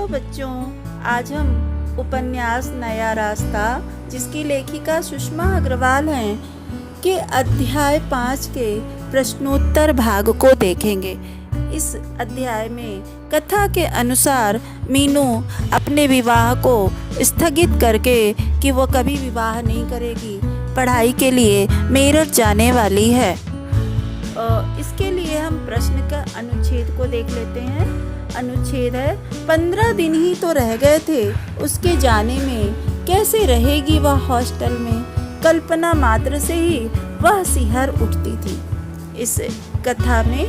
Hello बच्चों, आज हम उपन्यास नया रास्ता, जिसकी लेखिका सुषमा अग्रवाल हैं, के अध्याय 5 के प्रश्नोत्तर भाग को देखेंगे। इस अध्याय में कथा के अनुसार मीनू अपने विवाह को स्थगित करके कि वो कभी विवाह नहीं करेगी, पढ़ाई के लिए मेरठ जाने वाली है। इसके लिए हम प्रश्न का अनुच्छेद को देख लेते हैं। अनुच्छेद है, 15 दिन ही तो रह गए थे उसके जाने में, कैसे रहेगी वह हॉस्टल में। कल्पना मात्र से ही वह सिहर उठती थी। इस कथा में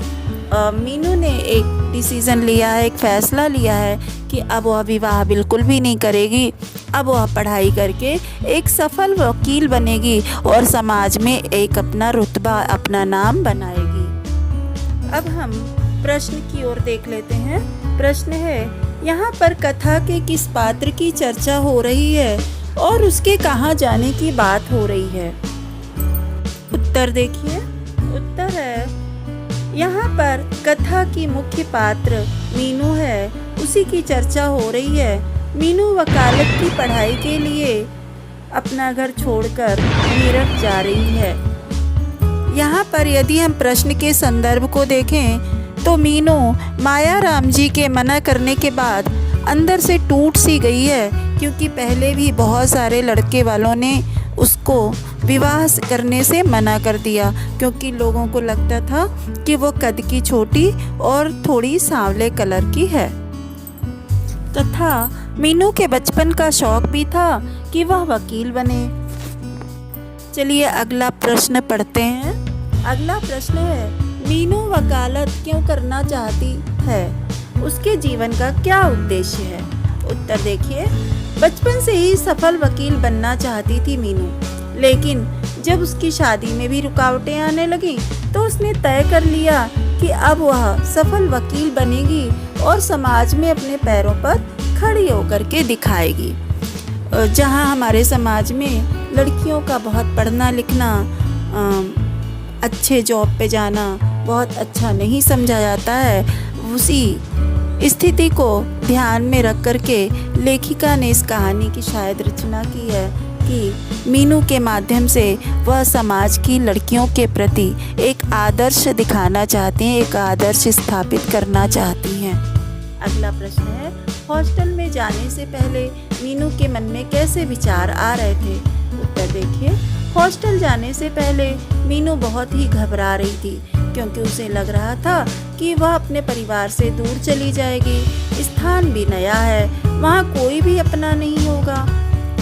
मीनू ने एक डिसीज़न लिया है, एक फैसला लिया है कि अब वह विवाह बिल्कुल भी नहीं करेगी। अब वह पढ़ाई करके एक सफल वकील बनेगी और समाज में एक अपना रुतबा, अपना नाम बनाएगी। अब हम प्रश्न की ओर देख लेते हैं। प्रश्न है, यहाँ पर कथा के किस पात्र की चर्चा हो रही है और उसके कहाँ जाने की बात हो रही है। उत्तर देखिए। उत्तर है, यहाँ पर कथा की मुख्य पात्र मीनू है, उसी की चर्चा हो रही है। मीनू वकालत की पढ़ाई के लिए अपना घर छोड़कर मेरठ जा रही है। यहाँ पर यदि हम प्रश्न के संदर्भ को देखें तो मीनू माया राम जी के मना करने के बाद अंदर से टूट सी गई है, क्योंकि पहले भी बहुत सारे लड़के वालों ने उसको विवाह करने से मना कर दिया, क्योंकि लोगों को लगता था कि वो कद की छोटी और थोड़ी सांवले कलर की है। तथा मीनू के बचपन का शौक भी था कि वह वकील बने। चलिए अगला प्रश्न पढ़ते हैं। अगला प्रश्न है, मीनू वकालत क्यों करना चाहती है, उसके जीवन का क्या उद्देश्य है। उत्तर देखिए। बचपन से ही सफल वकील बनना चाहती थी मीनू, लेकिन जब उसकी शादी में भी रुकावटें आने लगी तो उसने तय कर लिया कि अब वह सफल वकील बनेगी और समाज में अपने पैरों पर खड़ी होकर के दिखाएगी। जहां हमारे समाज में लड़कियों का बहुत पढ़ना लिखना, अच्छे जॉब पे जाना बहुत अच्छा नहीं समझा जाता है, उसी स्थिति को ध्यान में रख करके लेखिका ने इस कहानी की शायद रचना की है कि मीनू के माध्यम से वह समाज की लड़कियों के प्रति एक आदर्श दिखाना चाहती हैं, एक आदर्श स्थापित करना चाहती हैं। अगला प्रश्न है, हॉस्टल में जाने से पहले मीनू के मन में कैसे विचार आ रहे थे। उत्तर देखिए। हॉस्टल जाने से पहले मीनू बहुत ही घबरा रही थी, क्योंकि उसे लग रहा था कि वह अपने परिवार से दूर चली जाएगी। स्थान भी नया है, वहाँ कोई भी अपना नहीं होगा।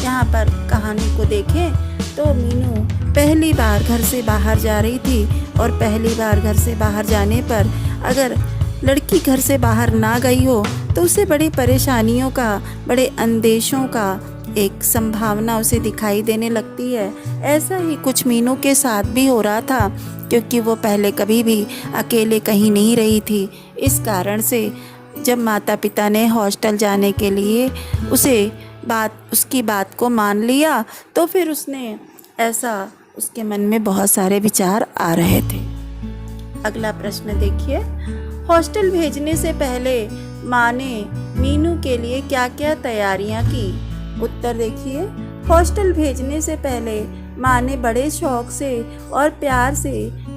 यहाँ पर कहानी को देखें तो मीनू पहली बार घर से बाहर जा रही थी, और पहली बार घर से बाहर जाने पर अगर लड़की घर से बाहर ना गई हो तो उसे बड़ी परेशानियों का, बड़े अंदेशों का एक संभावना उसे दिखाई देने लगती है। ऐसा ही कुछ मीनू के साथ भी हो रहा था, क्योंकि वो पहले कभी भी अकेले कहीं नहीं रही थी। इस कारण से जब माता पिता ने हॉस्टल जाने के लिए उसकी बात को मान लिया, तो फिर उसने उसके मन में बहुत सारे विचार आ रहे थे। अगला प्रश्न देखिए। हॉस्टल भेजने से पहले माँ ने मीनू के लिए क्या क्या तैयारियां की। उत्तर देखिए। हॉस्टल भेजने से पहले माँ ने बड़े शौक से और प्यार से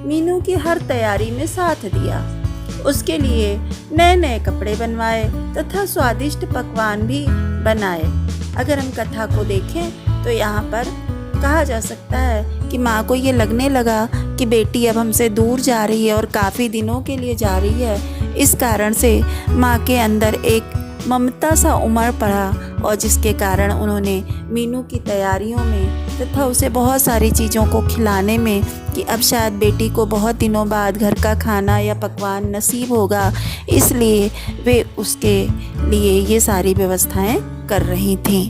मीनू की हर तैयारी में साथ दिया। उसके लिए नए नए कपड़े बनवाए तथा स्वादिष्ट पकवान भी बनाए। अगर हम कथा को देखें तो यहाँ पर कहा जा सकता है कि माँ को ये लगने लगा कि बेटी अब हमसे दूर जा रही है और काफ़ी दिनों के लिए जा रही है। इस कारण से माँ के अंदर एक ममता सा उमड़ पड़ा, और जिसके कारण उन्होंने मीनू की तैयारियों में तथा उसे बहुत सारी चीज़ों को खिलाने में, कि अब शायद बेटी को बहुत दिनों बाद घर का खाना या पकवान नसीब होगा, इसलिए वे उसके लिए ये सारी व्यवस्थाएं कर रही थीं।